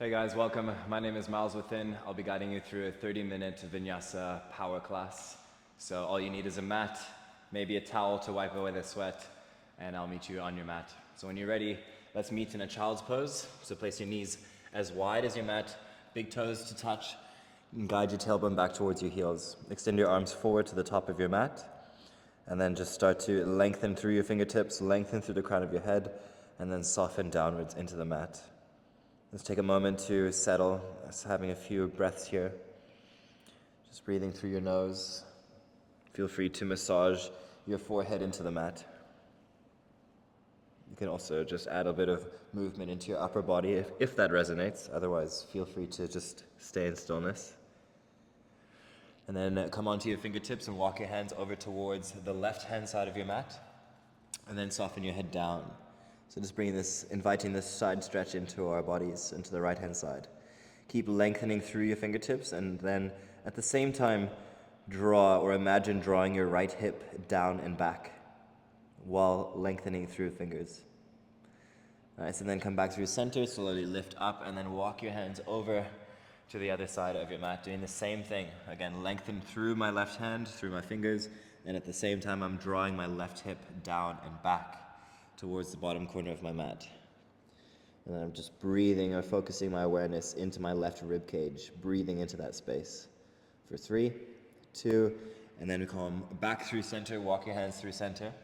Hey guys, welcome. My name is Myles Within. I'll be guiding you through a 30-minute Vinyasa power class. So all you need is a mat, maybe a towel to wipe away the sweat, and I'll meet you on your mat. So when you're ready, let's meet in a child's pose. So place your knees as wide as your mat, big toes to touch, and guide your tailbone back towards your heels. Extend your arms forward to the top of your mat, and then just start to lengthen through your fingertips, lengthen through the crown of your head, and then soften downwards into the mat. Let's take a moment to settle, just having a few breaths here. Just breathing through your nose. Feel free to massage your forehead into the mat. You can also just add a bit of movement into your upper body if that resonates. Otherwise, feel free to just stay in stillness. And then come onto your fingertips and walk your hands over towards the left-hand side of your mat. And then soften your head down. So just inviting this side stretch into our bodies, into the right-hand side. Keep lengthening through your fingertips, and then at the same time, draw or imagine drawing your right hip down and back while lengthening through fingers. Nice, and then come back through center, slowly lift up, and then walk your hands over to the other side of your mat, doing the same thing. Again, lengthen through my left hand, through my fingers, and at the same time, I'm drawing my left hip down and back towards the bottom corner of my mat. And then I'm just breathing or focusing my awareness into my left rib cage, breathing into that space. For 3, 2, and then come back through center, walk your hands through center.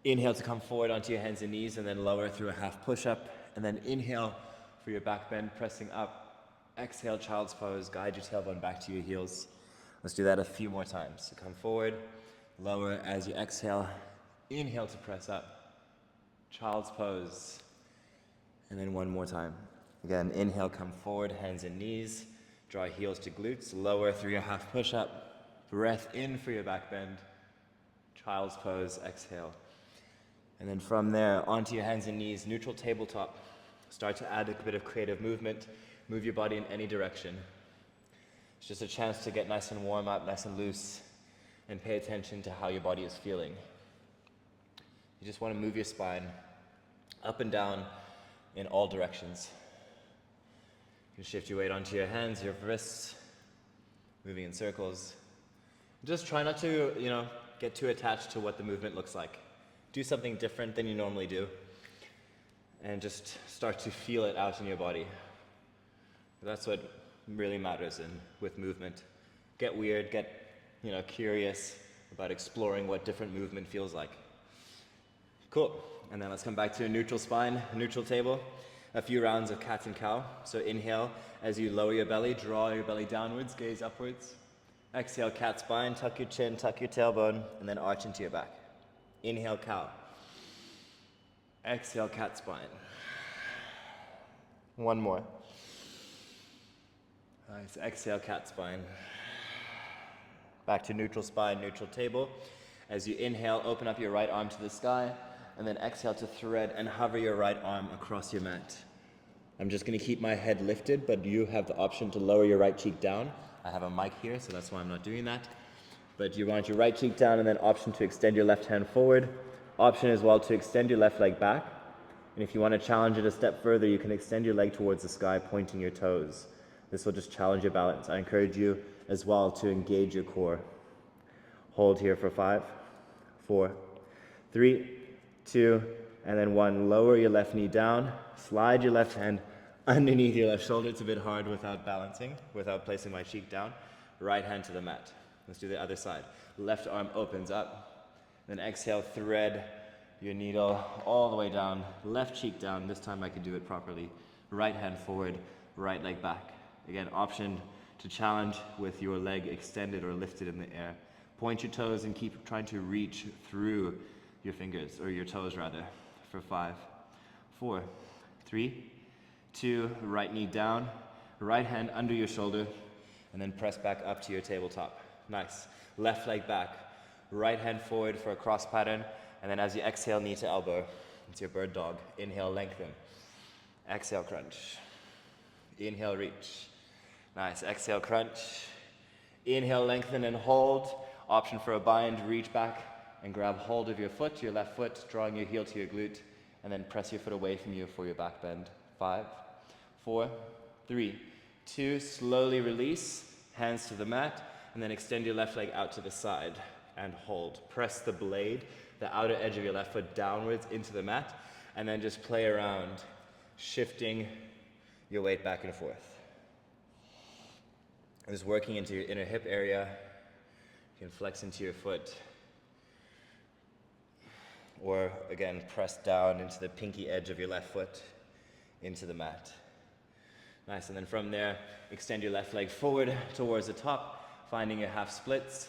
Inhale to come forward onto your hands and knees, and then lower through a half push-up. And then inhale for your back bend, pressing up. Exhale, child's pose, guide your tailbone back to your heels. Let's do that a few more times. So come forward, lower as you exhale. Inhale to press up. Child's pose. And then one more time. Again, inhale, come forward, hands and knees. Draw heels to glutes, lower through your half push-up. Breath in for your back bend. Child's pose, exhale. And then from there, onto your hands and knees, neutral tabletop. Start to add a bit of creative movement. Move your body in any direction. It's just a chance to get nice and warm up, nice and loose, and pay attention to how your body is feeling. You just want to move your spine up and down in all directions. You can shift your weight onto your hands, your wrists, moving in circles. Just try not to, get too attached to what the movement looks like. Do something different than you normally do, and just start to feel it out in your body. That's what really matters with movement. Get weird, get curious about exploring what different movement feels like. Cool. And then let's come back to a neutral spine, neutral table. A few rounds of cat and cow. So inhale as you lower your belly, draw your belly downwards, gaze upwards. Exhale, cat spine, tuck your chin, tuck your tailbone, and then arch into your back. Inhale, cow. Exhale, cat spine. One more. Nice. Exhale, cat spine. Back to neutral spine, neutral table. As you inhale, open up your right arm to the sky. And then exhale to thread and hover your right arm across your mat. I'm just going to keep my head lifted, but you have the option to lower your right cheek down. I have a mic here, so that's why I'm not doing that. But you want your right cheek down, and then option to extend your left hand forward. Option as well to extend your left leg back. And if you want to challenge it a step further, you can extend your leg towards the sky, pointing your toes. This will just challenge your balance. I encourage you as well to engage your core. Hold here for 5, 4, 3, 2, and then 1. Lower your left knee down. Slide your left hand underneath your left shoulder. It's a bit hard without balancing, without placing my cheek down. Right hand to the mat. Let's do the other side. Left arm opens up. Then exhale, thread your needle all the way down. Left cheek down. This time I can do it properly. Right hand forward, right leg back. Again, option to challenge with your leg extended or lifted in the air. Point your toes and keep trying to reach through your fingers, or your toes rather, for 5, 4, 3, 2, right knee down, right hand under your shoulder, and then press back up to your tabletop. Nice. Left leg back, right hand forward for a cross pattern, and then as you exhale, knee to elbow. It's your bird dog. Inhale, lengthen. Exhale, crunch. Inhale, reach. Nice. Exhale, crunch. Inhale, lengthen and hold. Option for a bind, reach back and grab hold of your foot, your left foot, drawing your heel to your glute, and then press your foot away from you for your back bend. 5, 4, 3, 2, slowly release, hands to the mat, and then extend your left leg out to the side and hold. Press the blade, the outer edge of your left foot downwards into the mat, and then just play around, shifting your weight back and forth. Just working into your inner hip area. You can flex into your foot. Or again, press down into the pinky edge of your left foot into the mat. Nice, and then from there, extend your left leg forward towards the top, finding your half splits,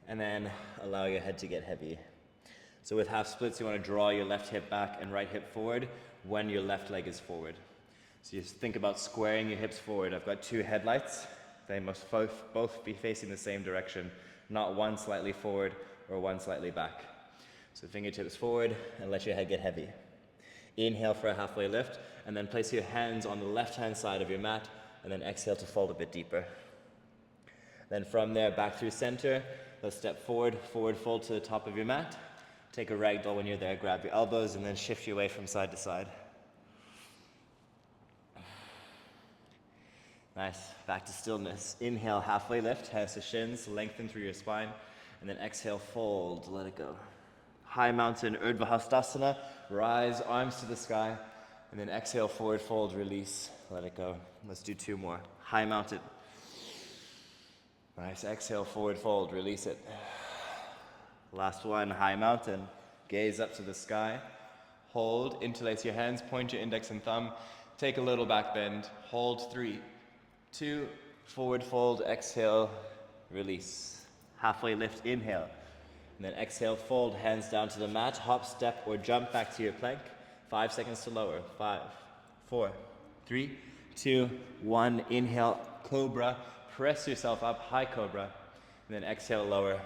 and then allow your head to get heavy. So with half splits, you want to draw your left hip back and right hip forward when your left leg is forward. So you think about squaring your hips forward. I've got two headlights. They must both be facing the same direction, not one slightly forward or one slightly back. So fingertips forward and let your head get heavy. Inhale for a halfway lift, and then place your hands on the left-hand side of your mat, and then exhale to fold a bit deeper. Then from there, back through center, let's step forward, forward fold to the top of your mat. Take a ragdoll when you're there, grab your elbows, and then shift your weight from side to side. Nice, back to stillness. Inhale, halfway lift, hands to shins, lengthen through your spine, and then exhale, fold, let it go. High mountain, Urdhva Hastasana, rise, arms to the sky, and then exhale, forward fold, release, let it go. Let's do two more. High mountain. Nice, exhale, forward fold, release it. Last one, high mountain. Gaze up to the sky. Hold, interlace your hands, point your index and thumb. Take a little back bend. Hold, 3, 2, forward fold, exhale, release. Halfway lift, inhale. And then exhale, fold, hands down to the mat, hop, step, or jump back to your plank. 5 seconds to lower. 5, 4, 3, 2, 1. Inhale, cobra. Press yourself up, high cobra. And then exhale, lower.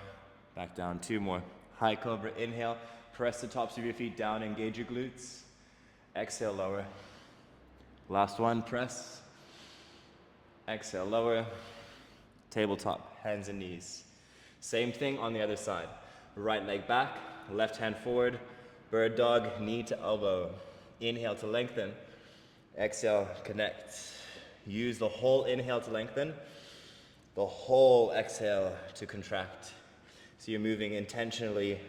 Back down, 2 more. High cobra, inhale. Press the tops of your feet down, engage your glutes. Exhale, lower. Last one, press. Exhale, lower. Tabletop, hands and knees. Same thing on the other side. Right leg back, left hand forward, bird dog, knee to elbow. Inhale to lengthen, exhale, connect. Use the whole inhale to lengthen, the whole exhale to contract. So you're moving intentionally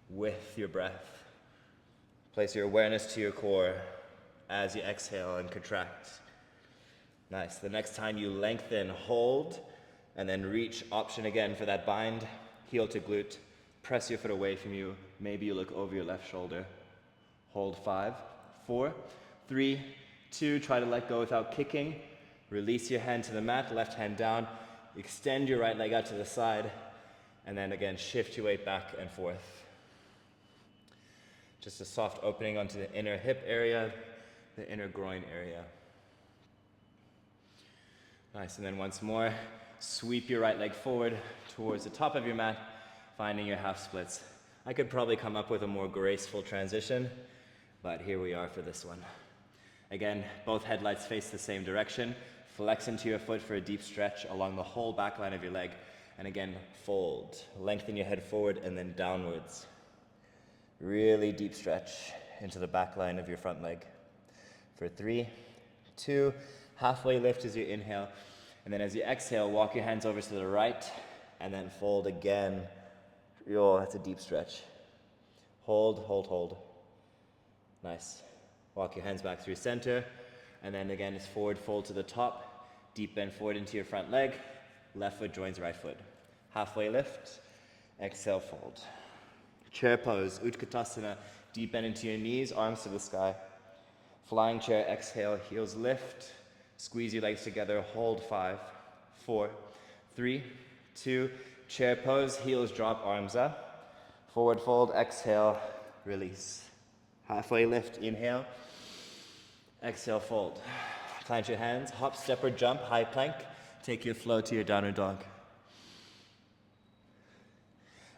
with your breath. Place your awareness to your core as you exhale and contract. Nice. The next time you lengthen, hold, and then reach, option again for that bind, heel to glute. Press your foot away from you. Maybe you look over your left shoulder. Hold 5, 4, 3, 2. Try to let go without kicking. Release your hand to the mat, left hand down. Extend your right leg out to the side. And then again, shift your weight back and forth. Just a soft opening onto the inner hip area, the inner groin area. Nice, and then once more, sweep your right leg forward towards the top of your mat, finding your half splits. I could probably come up with a more graceful transition, but here we are for this one. Again, both headlights face the same direction. Flex into your foot for a deep stretch along the whole back line of your leg. And again, fold. Lengthen your head forward and then downwards. Really deep stretch into the back line of your front leg. For 3, 2, halfway lift as you inhale. And then as you exhale, walk your hands over to the right and then fold again. Yo, that's a deep stretch. Hold, hold, hold. Nice. Walk your hands back through center. And then again, it's forward fold to the top. Deep bend forward into your front leg. Left foot joins right foot. Halfway lift. Exhale, fold. Chair pose, Utkatasana. Deep bend into your knees, arms to the sky. Flying chair, exhale, heels lift. Squeeze your legs together, hold 5, 4, 3, 2. Chair pose, heels drop, arms up. Forward fold, exhale, release. Halfway lift, inhale. Exhale, fold. Plant your hands, hop, step or jump, high plank. Take your flow to your downward dog.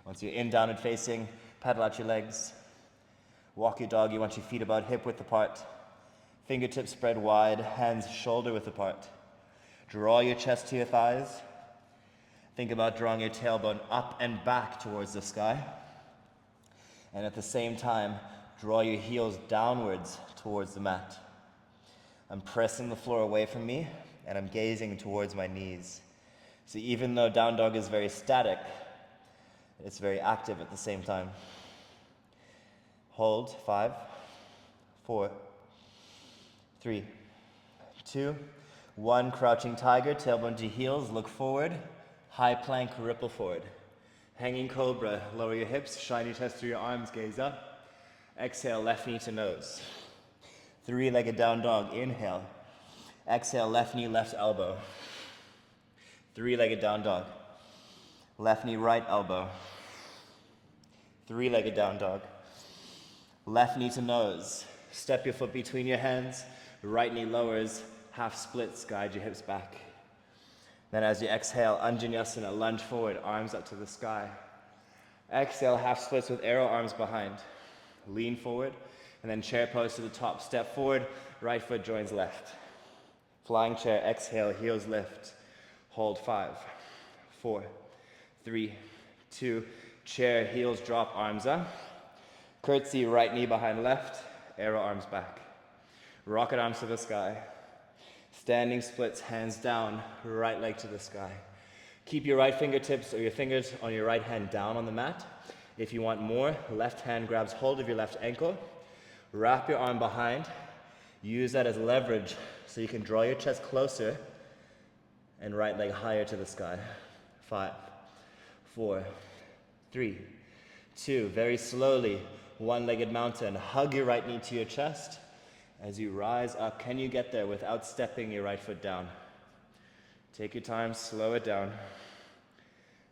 Once you're in downward facing, pedal out your legs. Walk your dog, you want your feet about hip width apart. Fingertips spread wide, hands shoulder width apart. Draw your chest to your thighs. Think about drawing your tailbone up and back towards the sky. And at the same time, draw your heels downwards towards the mat. I'm pressing the floor away from me, and I'm gazing towards my knees. So even though down dog is very static, it's very active at the same time. Hold, 5, 4, 3, 2, 1. Crouching tiger, tailbone to heels, look forward. High plank, ripple forward. Hanging cobra, lower your hips, shine your chest through your arms, gaze up. Exhale, left knee to nose. 3-legged down dog, inhale. Exhale, left knee, left elbow. 3-legged down dog. Left knee, right elbow. 3-legged down dog. Left knee to nose. Step your foot between your hands. Right knee lowers. Half splits. Guide your hips back. Then as you exhale, Vinyasa, lunge forward. Arms up to the sky. Exhale, half splits with arrow arms behind. Lean forward. And then chair pose to the top. Step forward. Right foot joins left. Flying chair. Exhale. Heels lift. Hold 5, 4, 3, 2. Chair. Heels drop. Arms up. Curtsy, right knee behind left, arrow arms back. Rocket arms to the sky. Standing splits, hands down, right leg to the sky. Keep your right fingertips or your fingers on your right hand down on the mat. If you want more, left hand grabs hold of your left ankle. Wrap your arm behind. Use that as leverage so you can draw your chest closer and right leg higher to the sky. 5, 4, 3, 2. Very slowly. One-legged mountain. Hug your right knee to your chest. As you rise up, can you get there without stepping your right foot down? Take your time, slow it down.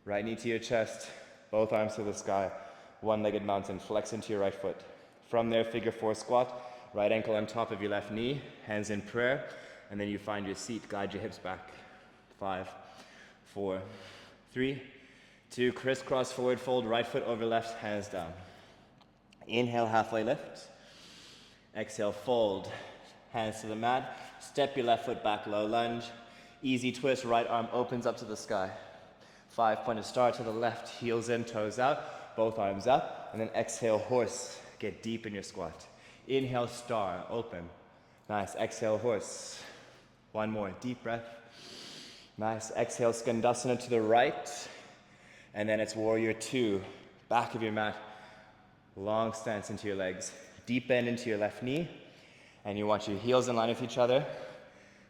Right knee to your chest, both arms to the sky. One-legged mountain, flex into your right foot. From there, figure 4 squat. Right ankle on top of your left knee, hands in prayer, and then you find your seat. Guide your hips back. 5, 4, 3, 2. Crisscross forward fold, right foot over left, hands down. Inhale, halfway lift. Exhale, fold. Hands to the mat. Step your left foot back, low lunge. Easy twist, right arm opens up to the sky. 5-pointed star to the left, heels in, toes out, both arms up. And then exhale, horse. Get deep in your squat. Inhale, star, open. Nice, exhale, horse. One more, deep breath. Nice, exhale, Skandasana to the right. And then it's warrior 2, back of your mat. Long stance into your legs. Deep bend into your left knee. And you want your heels in line with each other.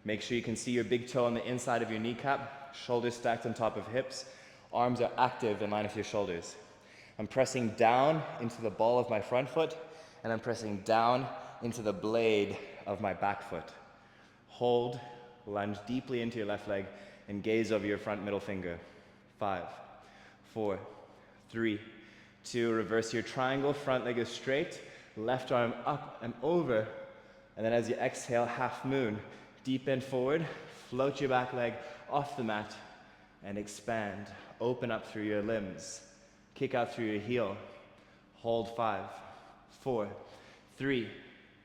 Make sure you can see your big toe on the inside of your kneecap. Shoulders stacked on top of hips. Arms are active in line with your shoulders. I'm pressing down into the ball of my front foot. And I'm pressing down into the blade of my back foot. Hold, lunge deeply into your left leg. And gaze over your front middle finger. 5, 4, 3, 2, reverse your triangle, front leg is straight, left arm up and over, and then as you exhale, half moon, deep bend forward, float your back leg off the mat, and expand, open up through your limbs, kick out through your heel, hold 5, 4, 3,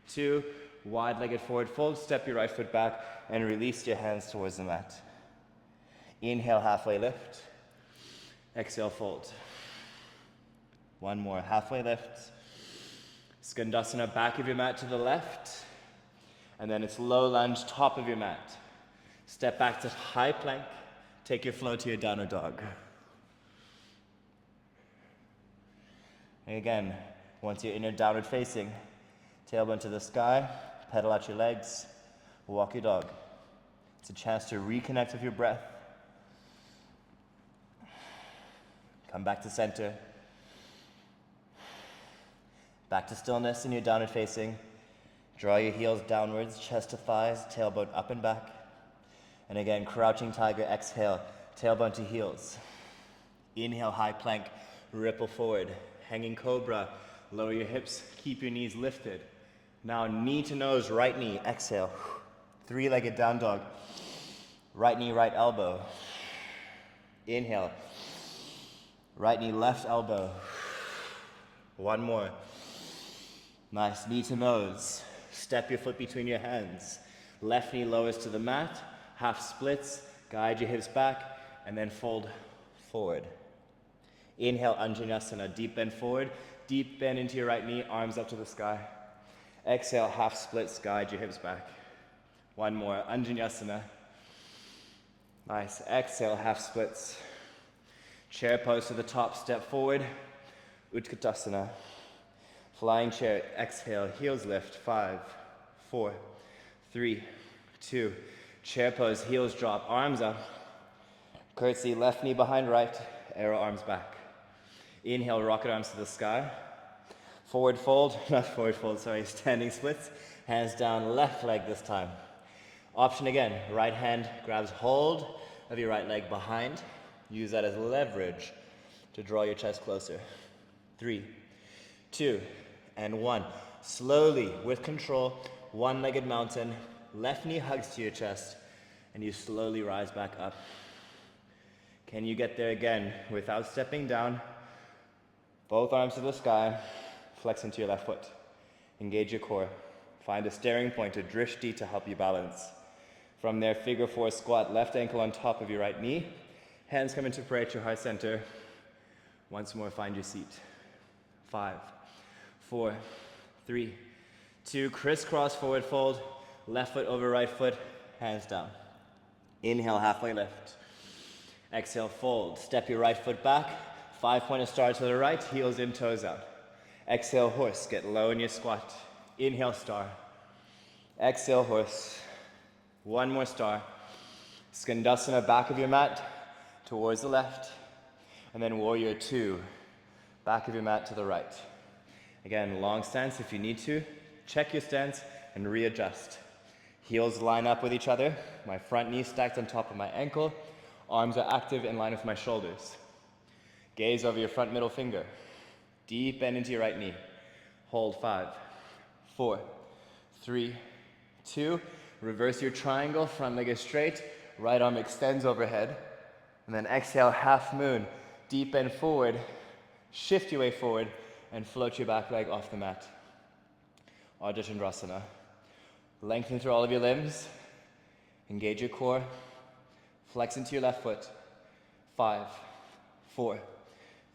2, wide-legged forward fold, step your right foot back, and release your hands towards the mat. Inhale, halfway lift, exhale, fold. One more, halfway lift. Skandasana, back of your mat to the left. And then it's low lunge, top of your mat. Step back to high plank. Take your flow to your downward dog. And again, once you're in your downward facing, tailbone to the sky, pedal out your legs, walk your dog. It's a chance to reconnect with your breath. Come back to center. Back to stillness in your downward facing. Draw your heels downwards, chest to thighs, tailbone up and back. And again, crouching tiger, exhale, tailbone to heels. Inhale, high plank, ripple forward. Hanging cobra, lower your hips, keep your knees lifted. Now knee to nose, right knee, exhale. 3-legged down dog. Right knee, right elbow. Inhale. Right knee, left elbow. One more. Nice, knee to nose. Step your foot between your hands. Left knee lowers to the mat, half splits, guide your hips back, and then fold forward. Inhale, Anjaneyasana, deep bend forward, deep bend into your right knee, arms up to the sky. Exhale, half splits, guide your hips back. One more, Anjaneyasana. Nice, exhale, half splits. Chair pose to the top, step forward, Utkatasana. Flying chair, exhale, heels lift, 5, 4, 3, 2. Chair pose, heels drop, arms up. Curtsy, left knee behind right, arrow arms back. Inhale, rocket arms to the sky. Forward fold, not forward fold, sorry, standing splits. Hands down, left leg this time. Option again, right hand grabs hold of your right leg behind. Use that as leverage to draw your chest closer. 3, 2, and 1. Slowly, with control, one-legged mountain, left knee hugs to your chest, and you slowly rise back up. Can you get there again without stepping down? Both arms to the sky, flex into your left foot. Engage your core. Find a staring point, a drishti to help you balance. From there, figure 4 squat, left ankle on top of your right knee. Hands come into prayer at your heart center. Once more, find your seat. 5, 4, 3, 2, crisscross forward fold. Left foot over right foot, hands down. Inhale, halfway lift. Exhale, fold. Step your right foot back. 5-pointer star to the right, heels in, toes out. Exhale, horse. Get low in your squat. Inhale, star. Exhale, horse. One more star. Skandasana, back of your mat towards the left. And then warrior 2, back of your mat to the right. Again, long stance if you need to. Check your stance and readjust. Heels line up with each other. My front knee stacked on top of my ankle. Arms are active in line with my shoulders. Gaze over your front middle finger. Deep bend into your right knee. Hold 5, 4, 3, 2. Reverse your triangle, front leg is straight. Right arm extends overhead. And then exhale, half moon. Deep bend forward. Shift your way forward and float your back leg off the mat. Ardha Chandrasana. Lengthen through all of your limbs. Engage your core. Flex into your left foot. 5, 4,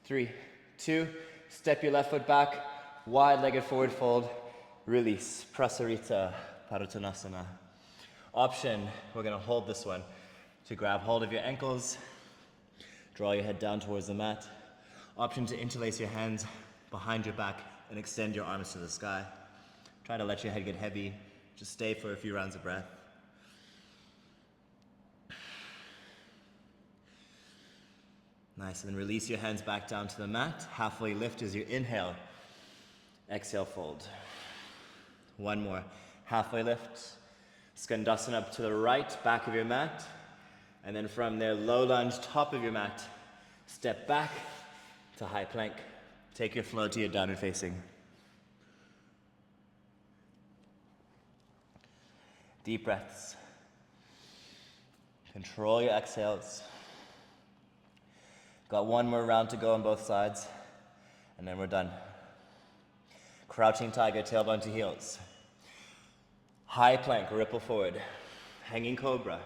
3, 2. Step your left foot back. Wide-legged forward fold. Release. Prasarita Padottanasana. Option, we're going to hold this one to grab hold of your ankles. Draw your head down towards the mat. Option to interlace your hands behind your back and extend your arms to the sky. Try to let your head get heavy. Just stay for a few rounds of breath. Nice, and then release your hands back down to the mat. Halfway lift as you inhale. Exhale, fold. One more. Halfway lift. Skandasana up to the right, back of your mat. And then from there, low lunge, top of your mat. Step back to high plank. Take your flow to your downward facing. Deep breaths. Control your exhales. Got one more round to go on both sides, and then we're done. Crouching tiger, tailbone to heels. High plank, ripple forward. Hanging cobra.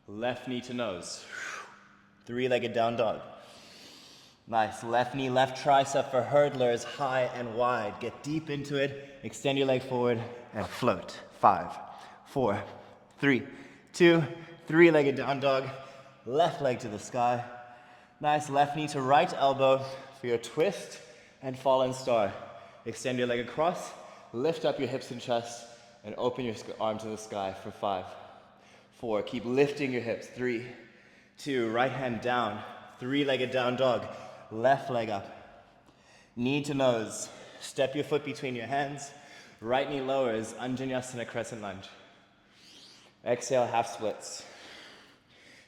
Left knee to nose. 3-legged down dog. Nice. Left knee, left tricep for hurdlers, high and wide. Get deep into it. Extend your leg forward and float. 5, 4, 3, 2. 3-legged down dog. Left leg to the sky. Nice. Left knee to right elbow for your twist and fallen star. Extend your leg across. Lift up your hips and chest and open your arm to the sky for 5, 4. Keep lifting your hips. 3, 2. Right hand down. 3-legged down dog. Left leg up. Knee to nose. Step your foot between your hands. Right knee lowers. Anjaneyasana, crescent lunge. Exhale, half splits.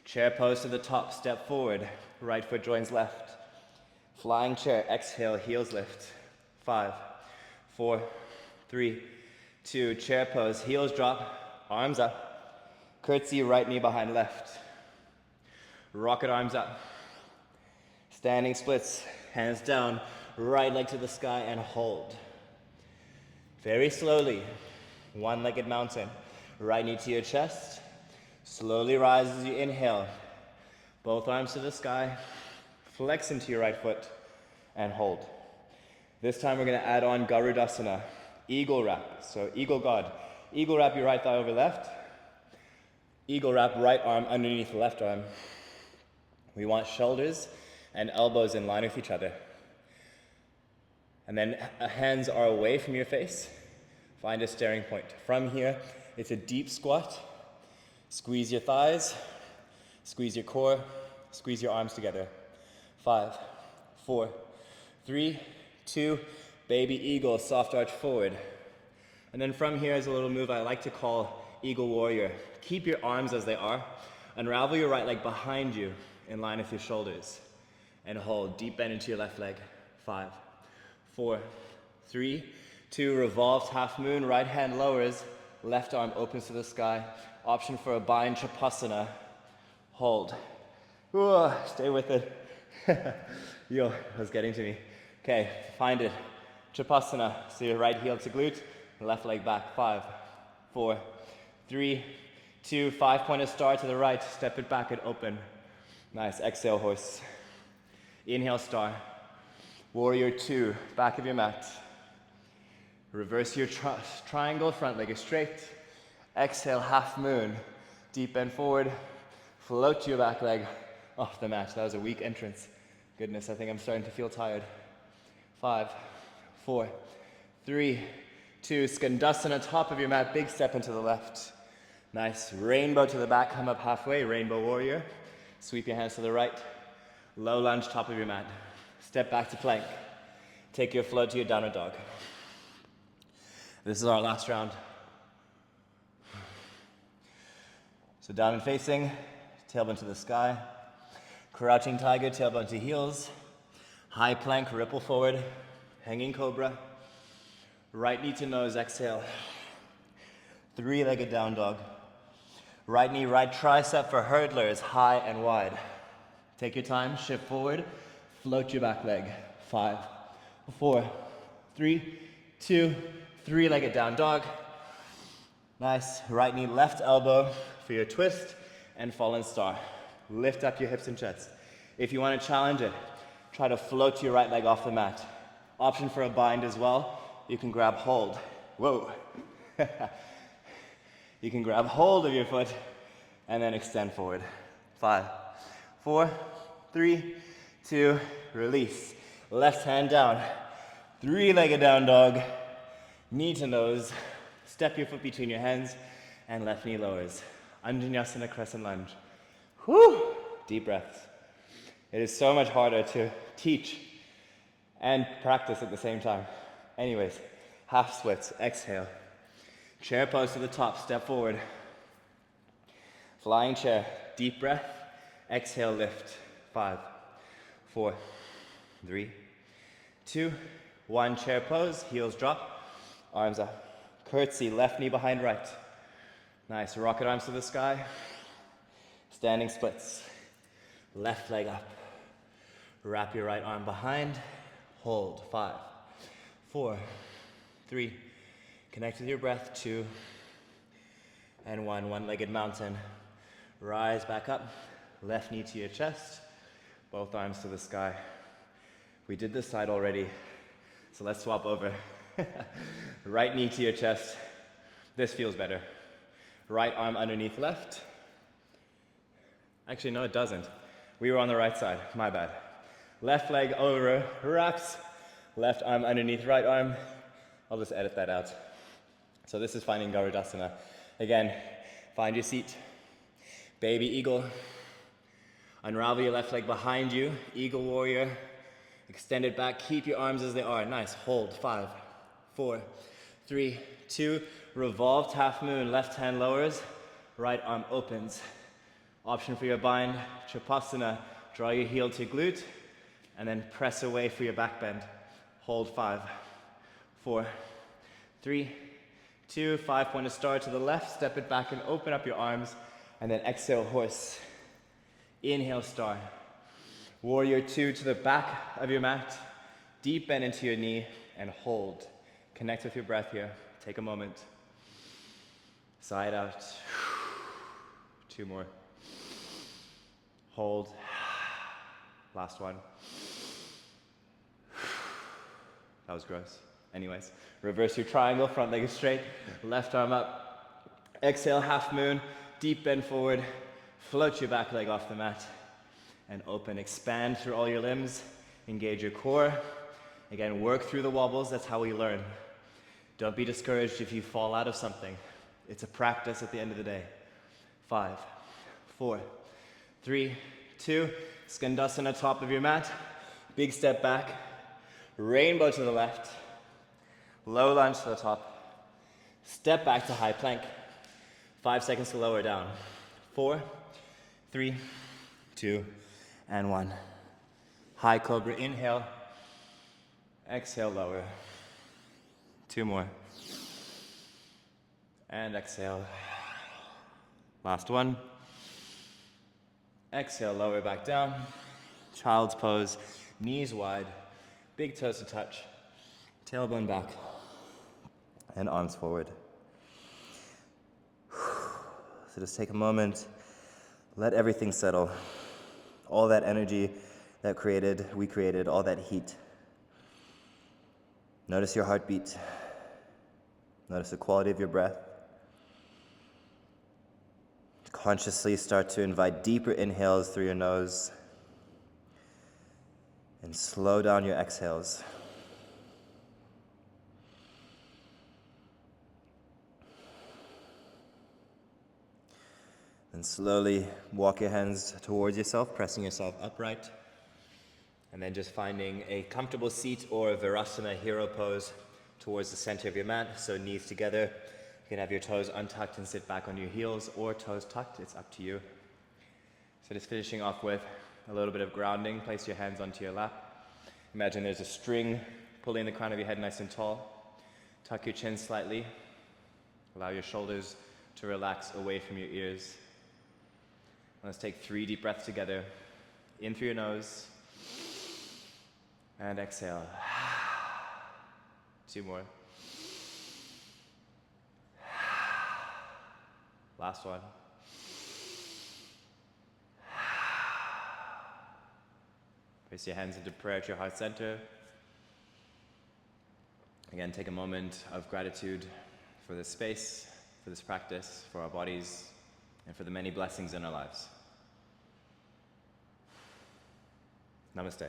Chair pose to the top. Step forward. Right foot joins left. Flying chair. Exhale, heels lift. 5, 4, 3, 2. Chair pose. Heels drop. Arms up. Curtsy, right knee behind left. Rocket arms up. Standing splits, hands down, right leg to the sky and hold. Very slowly, one-legged mountain. Right knee to your chest. Slowly rise as you inhale. Both arms to the sky. Flex into your right foot and hold. This time we're going to add on Garudasana, eagle wrap. So eagle god. Eagle wrap your right thigh over left. Eagle wrap, right arm underneath the left arm. We want shoulders and elbows in line with each other. And then hands are away from your face. Find a staring point. From here, it's a deep squat. Squeeze your thighs, squeeze your core, squeeze your arms together. 5, 4, 3, 2, baby eagle, soft arch forward. And then from here is a little move I like to call eagle warrior. Keep your arms as they are. Unravel your right leg behind you in line with your shoulders. And hold, deep bend into your left leg. 5, 4, 3, 2, revolved half moon, right hand lowers, left arm opens to the sky. Option for a bind, Chapasana. Hold. Ooh, stay with it. Yo, it was getting to me. Okay, find it. Chapasana. So your right heel to glute, left leg back. 5, 4, 3, 2, 5-pointer star to the right. Step it back and open. Nice. Exhale, horse. Inhale, star. Warrior 2, back of your mat. Reverse your triangle, front leg is straight. Exhale, half moon. Deep bend forward. Float your back leg off the mat. That was a weak entrance. Goodness, I think I'm starting to feel tired. 5, 4, 3, 2, Skandasana, top of your mat. Big step into the left. Nice. Rainbow to the back, come up halfway. Rainbow warrior. Sweep your hands to the right. Low lunge, top of your mat. Step back to plank. Take your float to your downward dog. This is our last round. So down and facing, tailbone to the sky. Crouching tiger, tailbone to heels. High plank, ripple forward. Hanging cobra. Right knee to nose, exhale. Three-legged down dog. Right knee, right tricep for hurdlers, high and wide. Take your time, shift forward, float your back leg. 5, 4, 3, 2, three-legged down dog. Nice. Right knee, left elbow for your twist and fallen star. Lift up your hips and chest. If you want to challenge it, try to float your right leg off the mat. Option for a bind as well. You can grab hold. Whoa. You can grab hold of your foot and then extend forward. 5, 4, 3, 2, release. Left hand down. Three-legged down dog. Knee to nose. Step your foot between your hands and left knee lowers. Vinyasa crescent lunge. Whew. Deep breaths. It is so much harder to teach and practice at the same time. Anyways, half splits. Exhale. Chair pose to the top. Step forward. Flying chair. Deep breath. Exhale, lift. 5, 4, 3, 2, 1. Chair pose. Heels drop. Arms up. Curtsy. Left knee behind right. Nice. Rocket arms to the sky. Standing splits. Left leg up. Wrap your right arm behind. Hold. 5, 4, 3. Connect with your breath. 2 and 1. One-legged mountain. Rise back up. Left knee to your chest. Both arms to the sky. We did this side already, so let's swap over. Right knee to your chest. This feels better. Right arm underneath left. Actually, no, it doesn't. We were on the right side. My bad. Left leg over, wraps. Left arm underneath right arm. I'll just edit that out. So this is finding Garudasana. Again, find your seat. Baby eagle. Unravel your left leg behind you. Eagle warrior. Extend it back. Keep your arms as they are. Nice. Hold. 5, 4, 3, 2. Revolved half moon. Left hand lowers. Right arm opens. Option for your bind. Chapasana. Draw your heel to glute. And then press away for your back bend. Hold. 5, 4, 3, 2. 5-pointer star to the left. Step it back and open up your arms. And then exhale, horse. Inhale, star. Warrior 2 to the back of your mat. Deep bend into your knee and hold. Connect with your breath here. Take a moment. Side out. 2 more. Hold. Last one. That was gross. Anyways, reverse your triangle. Front leg is straight. Left arm up. Exhale, half moon. deep bend forward, float your back leg off the mat, and open. Expand through all your limbs, engage your core. Again, work through the wobbles, that's how we learn. Don't be discouraged if you fall out of something. It's a practice at the end of the day. 5, 4, 3, 2, Skandasana, top of your mat. Big step back, rainbow to the left, low lunge to the top, step back to high plank. 5 seconds to lower down. 4, 3, 2, and 1. High cobra, inhale, exhale, lower. 2 more. And exhale. Last one. Exhale, lower back down. Child's pose, knees wide, big toes to touch, tailbone back, and arms forward. So just take a moment, let everything settle. All that energy that we created, all that heat. Notice your heartbeat. Notice the quality of your breath. Consciously start to invite deeper inhales through your nose and slow down your exhales. And slowly walk your hands towards yourself, pressing yourself upright. And then just finding a comfortable seat or a Virasana hero pose towards the center of your mat, so knees together. You can have your toes untucked and sit back on your heels, or toes tucked, it's up to you. So just finishing off with a little bit of grounding. Place your hands onto your lap. Imagine there's a string pulling the crown of your head nice and tall. Tuck your chin slightly. Allow your shoulders to relax away from your ears. Let's take 3 deep breaths together. In through your nose. And exhale. 2 more. Last one. Place your hands into prayer at your heart center. Again, take a moment of gratitude for this space, for this practice, for our bodies, and for the many blessings in our lives. Namaste.